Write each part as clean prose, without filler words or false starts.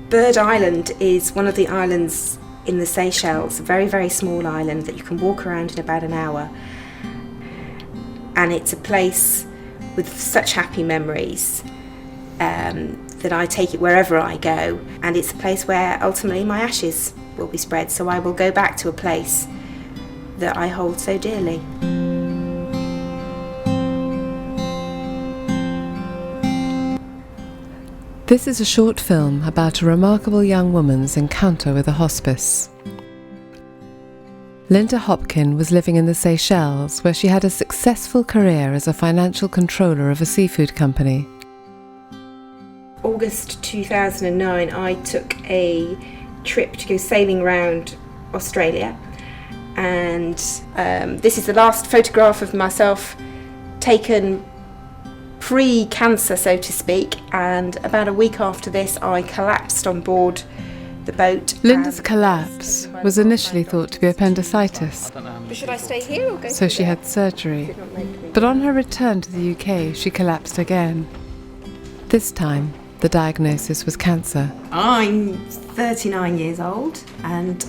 Bird Island is one of the islands in the Seychelles, a very, very small island that you can walk around in about an hour. And it's a place with such happy memories that I take it wherever I go. And it's a place where ultimately my ashes will be spread, so I will go back to a place that I hold so dearly. This is a short film about a remarkable young woman's encounter with a hospice. Linda Hopkin was living in the Seychelles, where she had a successful career as a financial controller of a seafood company. August 2009, I took a trip to go sailing around Australia, and this is the last photograph of myself taken pre-cancer, so to speak, and about a week after this I collapsed on board the boat. Linda's collapse was initially thought to be appendicitis, Should I stay here or go? so she had surgery. But on her return to the UK, she collapsed again. This time, the diagnosis was cancer. I'm 39 years old and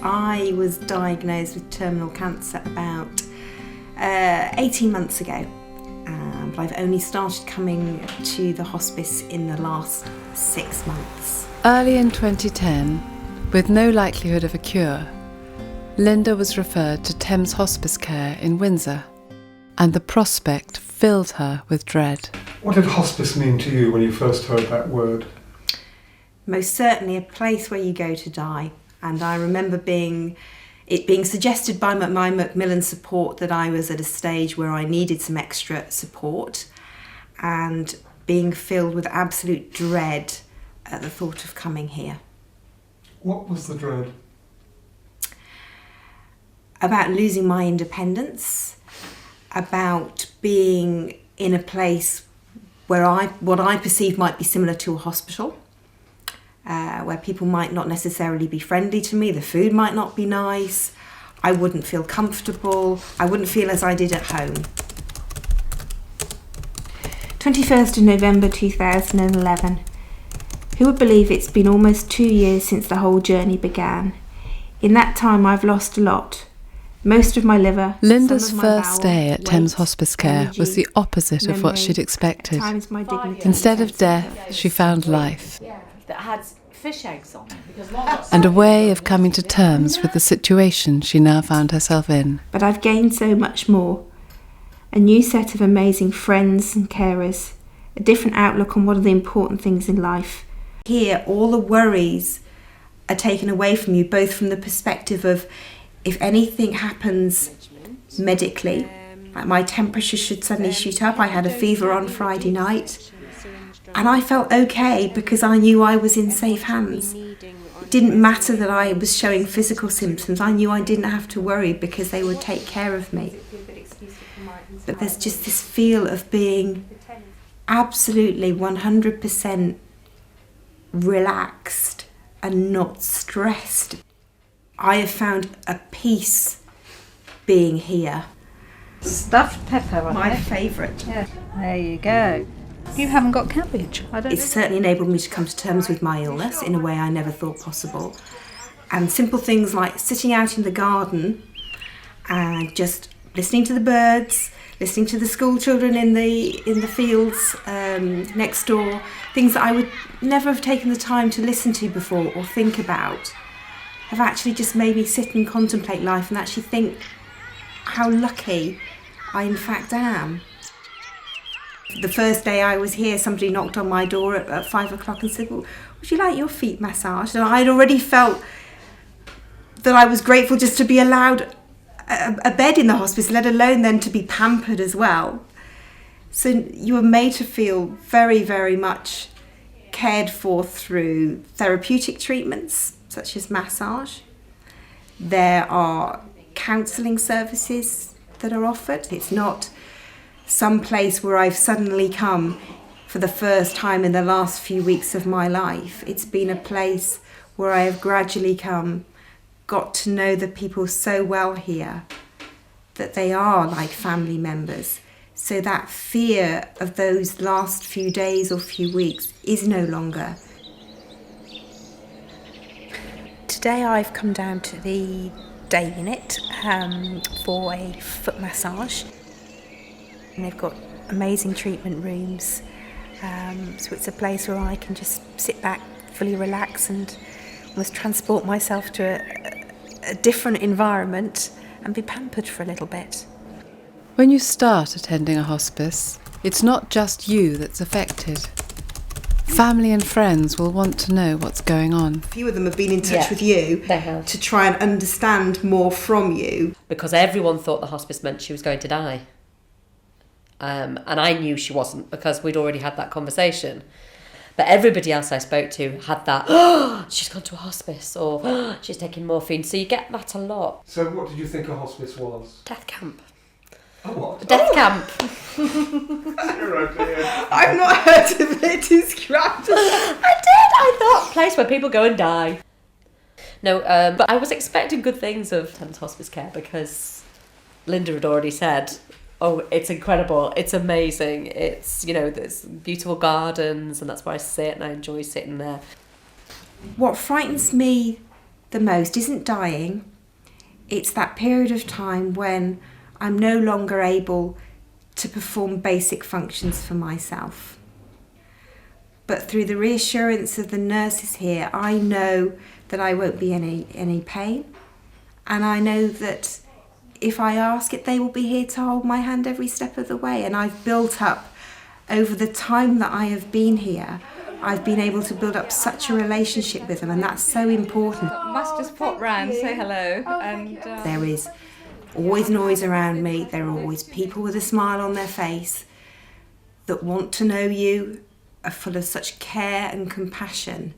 I was diagnosed with terminal cancer about 18 months ago. But I've only started coming to the hospice in the last 6 months. Early in 2010, with no likelihood of a cure, Linda was referred to Thames Hospice Care in Windsor, and the prospect filled her with dread. What did hospice mean to you when you first heard that word? Most certainly a place where you go to die. And I remember it being suggested by my Macmillan support that I was at a stage where I needed some extra support, and being filled with absolute dread at the thought of coming here. What was the dread? About losing my independence, about being in a place where what I perceived might be similar to a hospital, where people might not necessarily be friendly to me, the food might not be nice, I wouldn't feel comfortable, I wouldn't feel as I did at home. 21st of November 2011. Who would believe it's been almost 2 years since the whole journey began? In that time I've lost a lot. Most of my liver. Linda's some of my first bowel, stay at weight, Thames Hospice Care energy, was the opposite of what memory, she'd expected. at times my dignity. Instead of death, she found life, That had fish eggs on it. and a way of coming to terms with the situation she now found herself in. But I've gained so much more. A new set of amazing friends and carers, a different outlook on what are the important things in life. Here, all the worries are taken away from you, both from the perspective of if anything happens medically, like my temperature should suddenly shoot up. I had a fever on Friday night, and I felt okay because I knew I was in safe hands. It didn't matter that I was showing physical symptoms. I knew I didn't have to worry because they would take care of me. But there's just this feel of being absolutely 100% relaxed and not stressed. I have found a peace being here. Stuffed pepper on My it. favourite. Yeah. There you go. You haven't got cabbage. I don't It's certainly enabled me to come to terms with my illness in a way I never thought possible. And simple things like sitting out in the garden and just listening to the birds, listening to the school children in the fields next door, things that I would never have taken the time to listen to before or think about, have actually just made me sit and contemplate life and actually think how lucky I in fact am. The first day I was here, somebody knocked on my door at 5 o'clock and said, well, would you like your feet massaged? And I'd already felt that I was grateful just to be allowed a bed in the hospice, let alone then to be pampered as well. So you were made to feel very, very much cared for through therapeutic treatments, such as massage. There are counselling services that are offered. It's not some place where I've suddenly come for the first time in the last few weeks of my life. It's been a place where I have gradually got to know the people so well here that they are like family members. So that fear of those last few days or few weeks is no longer. Today I've come down to the day unit for a foot massage. And they've got amazing treatment rooms, so it's a place where I can just sit back, fully relax, and almost transport myself to a different environment and be pampered for a little bit. When you start attending a hospice, it's not just you that's affected. Family and friends will want to know what's going on. A few of them have been in touch with you to try and understand more from you. Because everyone thought the hospice meant she was going to die. And I knew she wasn't because we'd already had that conversation. But everybody else I spoke to had that, oh, she's gone to a hospice, or oh, she's taking morphine. So you get that a lot. So what did you think a hospice was? Death camp. A what? A death camp. Oh dear. I've not heard of it described. I thought a place where people go and die. No, but I was expecting good things of Thames Hospice Care because Linda had already said, oh, it's incredible, it's amazing, it's, you know, there's beautiful gardens and that's where I sit and I enjoy sitting there. What frightens me the most isn't dying, it's that period of time when I'm no longer able to perform basic functions for myself. But through the reassurance of the nurses here, I know that I won't be in any pain, and I know that if I ask it, they will be here to hold my hand every step of the way. And I've built up, over the time that I have been here, I've been able to build up such a relationship with them, and that's so important. Must just pop round, say hello. There is always noise around me, there are always people with a smile on their face that want to know you, are full of such care and compassion.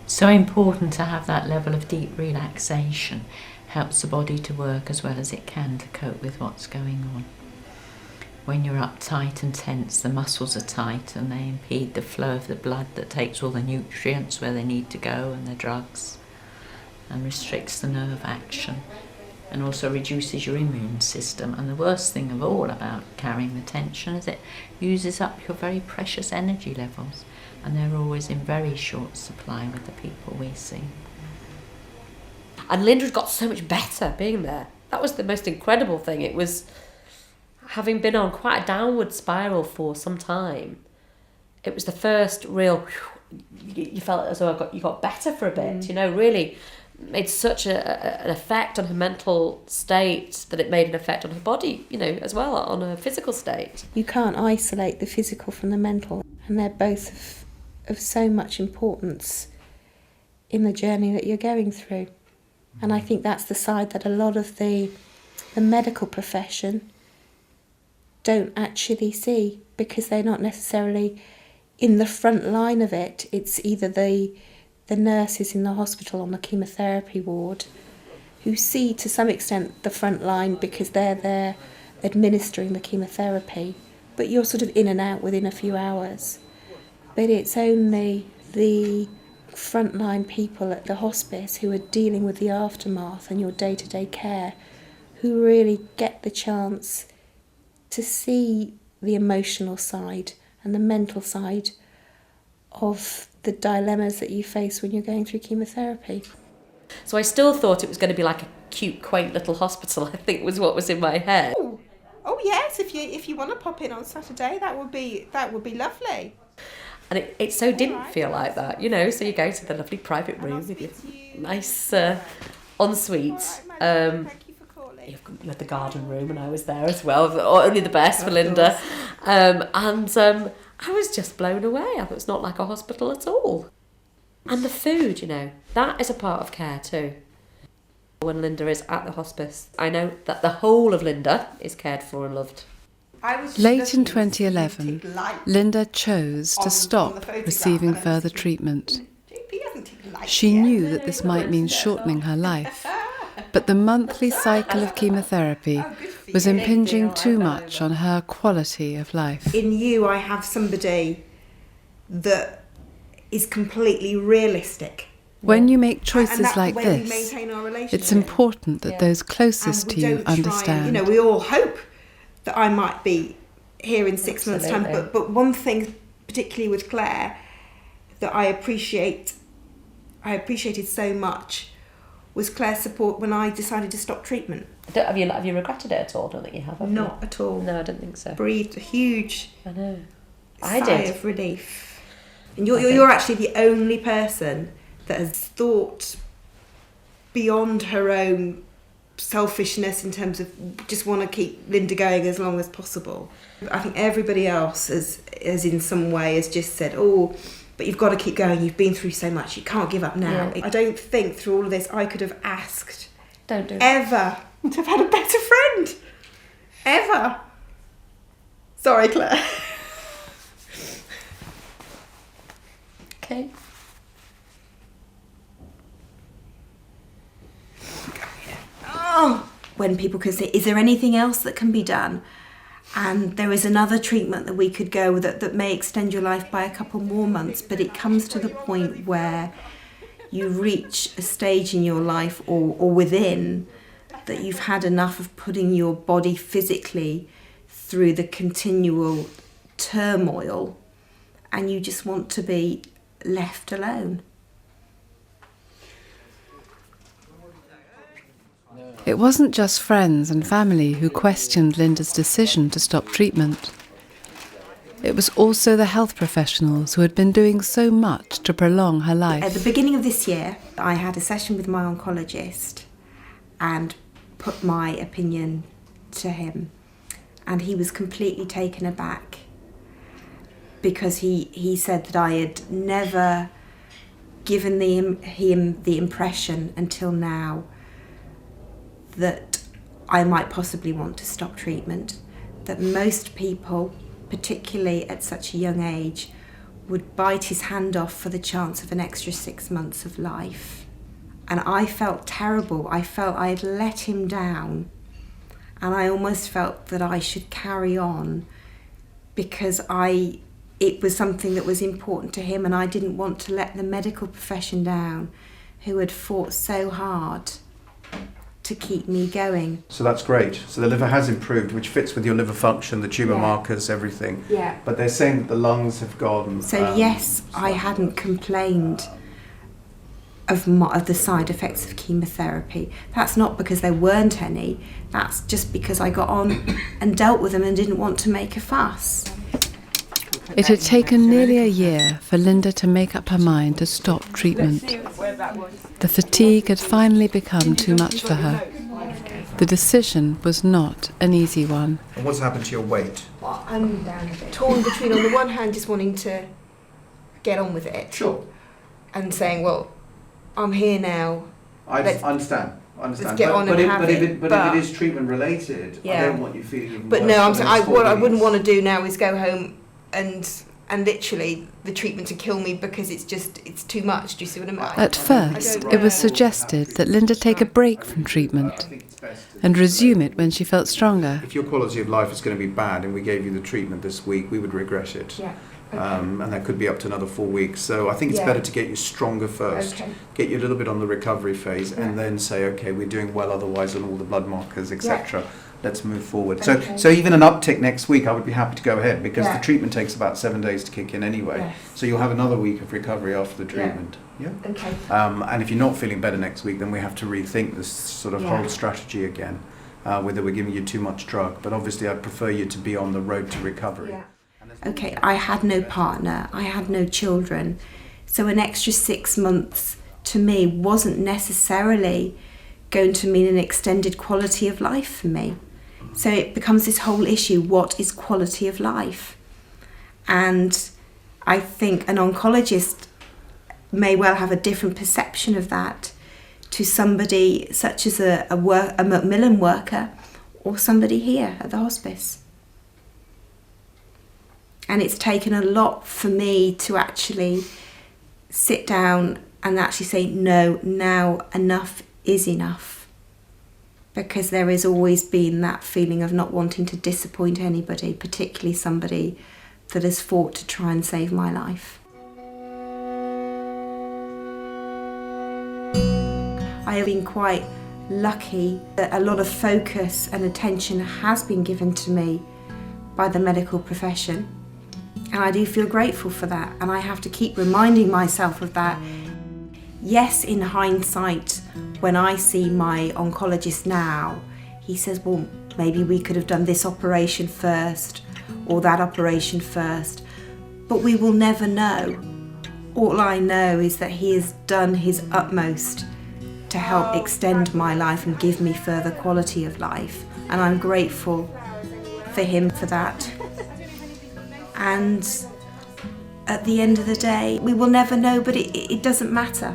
So important to have that level of deep relaxation. Helps the body to work as well as it can to cope with what's going on. When you're uptight and tense, the muscles are tight and they impede the flow of the blood that takes all the nutrients where they need to go and the drugs, and restricts the nerve action, and also reduces your immune system. And the worst thing of all about carrying the tension is it uses up your very precious energy levels, and they're always in very short supply with the people we see. And Linda got so much better being there. That was the most incredible thing. It was, having been on quite a downward spiral for some time, it was the first real, you felt as though you got better for a bit, you know, really made such an effect on her mental state that it made an effect on her body, you know, as well, on her physical state. You can't isolate the physical from the mental, and they're both of so much importance in the journey that you're going through. And I think that's the side that a lot of the medical profession don't actually see, because they're not necessarily in the front line of it. It's either the nurses in the hospital on the chemotherapy ward who see to some extent the front line because they're there administering the chemotherapy, but you're sort of in and out within a few hours. But it's only the frontline people at the hospice who are dealing with the aftermath and your day-to-day care who really get the chance to see the emotional side and the mental side of the dilemmas that you face when you're going through chemotherapy. So I still thought it was going to be like a cute, quaint little hospital, I think was what was in my head. Oh yes, if you want to pop in on Saturday, that would be lovely. And it so didn't feel like that, you know. So you go to the lovely private room with your nice ensuite. You had the garden room, and I was there as well. Only the best for Linda. And I was just blown away. I thought it's not like a hospital at all. And the food, you know, that is a part of care too. When Linda is at the hospice, I know that the whole of Linda is cared for and loved. Late in 2011, Linda chose to stop receiving further treatment. She knew that this might mean shortening her life, but the monthly cycle of chemotherapy was impinging too much on her quality of life. In you, I have somebody that is completely realistic. When you make choices like this, it's important that those closest to you understand. We all hope that I might be here in 6 months' time, but one thing, particularly with Claire, that I appreciate I appreciated so much was Claire's support when I decided to stop treatment. Have you regretted it at all? I don't think you have. Not at all. No, I don't think so. Breathed a huge sigh of relief. And you're actually the only person that has thought beyond her own selfishness in terms of just want to keep Linda going as long as possible. I think everybody else has in some way has just said, oh, but you've got to keep going, you've been through so much, you can't give up now. Yeah. I don't think through all of this I could have asked ever to have had a better friend. Ever. Sorry, Claire. Okay. Oh. When people can say, is there anything else that can be done? And there is another treatment that we could go with that may extend your life by a couple more months, but it comes to the point where you reach a stage in your life or within that you've had enough of putting your body physically through the continual turmoil and you just want to be left alone. It wasn't just friends and family who questioned Linda's decision to stop treatment. It was also the health professionals who had been doing so much to prolong her life. At the beginning of this year, I had a session with my oncologist and put my opinion to him. And he was completely taken aback because he said that I had never given him the impression until now that I might possibly want to stop treatment, that most people, particularly at such a young age, would bite his hand off for the chance of an extra 6 months of life. And I felt terrible. I felt I had let him down. And I almost felt that I should carry on because it was something that was important to him and I didn't want to let the medical profession down who had fought so hard to keep me going. So that's great. So the liver has improved, which fits with your liver function, the tumour markers, everything. Yeah. But they're saying that the lungs have gone... So yes, I hadn't complained of the side effects of chemotherapy. That's not because there weren't any. That's just because I got on and dealt with them and didn't want to make a fuss. It had taken nearly a year for Linda to make up her mind to stop treatment. The fatigue had finally become too much for her. The decision was not an easy one. And what's happened to your weight? Well, I'm torn between, on the one hand, just wanting to get on with it. Sure. And saying, well, I'm here now. I understand. Let's get on and have it. But if it is treatment related, I don't want you feeling even But worse. no, I'm saying what I wouldn't want to do now is go home and literally the treatment to kill me because it's too much. Do you see what I mean? At first, it was suggested that Linda take a break from treatment and resume it when she felt stronger. If your quality of life is going to be bad and we gave you the treatment this week, we would regret it. Yeah. Okay. And that could be up to another 4 weeks. So I think it's better to get you stronger first, get you a little bit on the recovery phase, and then say, okay, we're doing well otherwise on all the blood markers, etc. Let's move forward. So even an uptick next week, I would be happy to go ahead because the treatment takes about 7 days to kick in anyway. Yes. So you'll have another week of recovery after the treatment. Yeah. Okay. And if you're not feeling better next week, then we have to rethink this sort of whole strategy again, whether we're giving you too much drug. But obviously, I'd prefer you to be on the road to recovery. Yeah. Okay, I had no partner, I had no children, so an extra 6 months to me wasn't necessarily going to mean an extended quality of life for me. So it becomes this whole issue, what is quality of life? And I think an oncologist may well have a different perception of that to somebody such as a Macmillan worker or somebody here at the hospice. And it's taken a lot for me to actually sit down and actually say, no, now enough is enough. Because there has always been that feeling of not wanting to disappoint anybody, particularly somebody that has fought to try and save my life. I have been quite lucky that a lot of focus and attention has been given to me by the medical profession. And I do feel grateful for that, and I have to keep reminding myself of that. Yes, in hindsight, when I see my oncologist now, he says, well, maybe we could have done this operation first or that operation first, but we will never know. All I know is that he has done his utmost to help extend my life and give me further quality of life, and I'm grateful for him for that. And at the end of the day, we will never know, but it doesn't matter.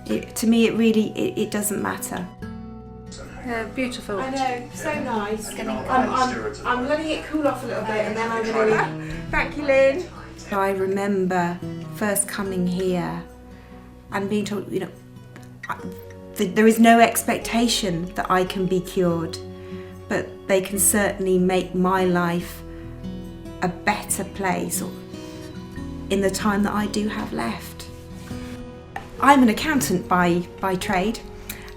To me, it doesn't matter. Beautiful. I know, so nice. I'm letting it cool off a little bit and then I'm going to... Thank you, Lynn. I remember first coming here and being told, you know, there is no expectation that I can be cured, but they can certainly make my life a better place in the time that I do have left. I'm an accountant by trade,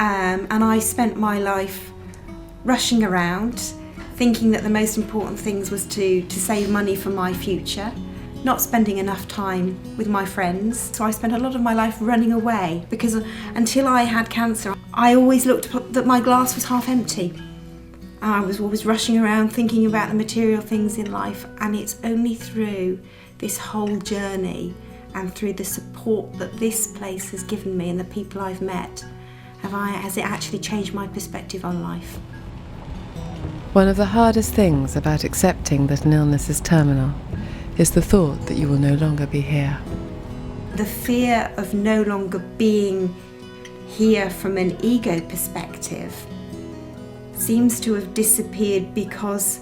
and I spent my life rushing around thinking that the most important things was to save money for my future, not spending enough time with my friends. So I spent a lot of my life running away, because until I had cancer, I always looked that my glass was half empty. I was always rushing around thinking about the material things in life, and it's only through this whole journey and through the support that this place has given me and the people I've met has it actually changed my perspective on life. One of the hardest things about accepting that an illness is terminal is the thought that you will no longer be here. The fear of no longer being here from an ego perspective seems to have disappeared, because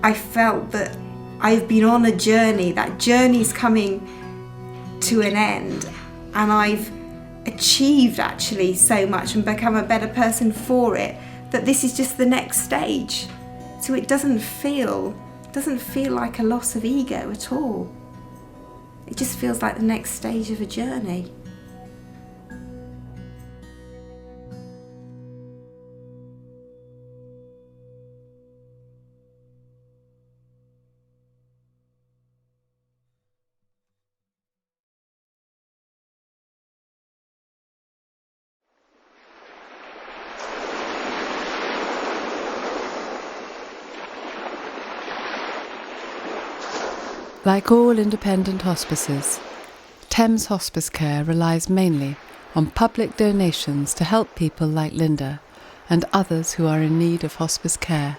I felt that I've been on a journey, that journey's coming to an end, and I've achieved actually so much and become a better person for it, that this is just the next stage. So it doesn't feel like a loss of ego at all. It just feels like the next stage of a journey. Like all independent hospices, Thames Hospice Care relies mainly on public donations to help people like Linda and others who are in need of hospice care.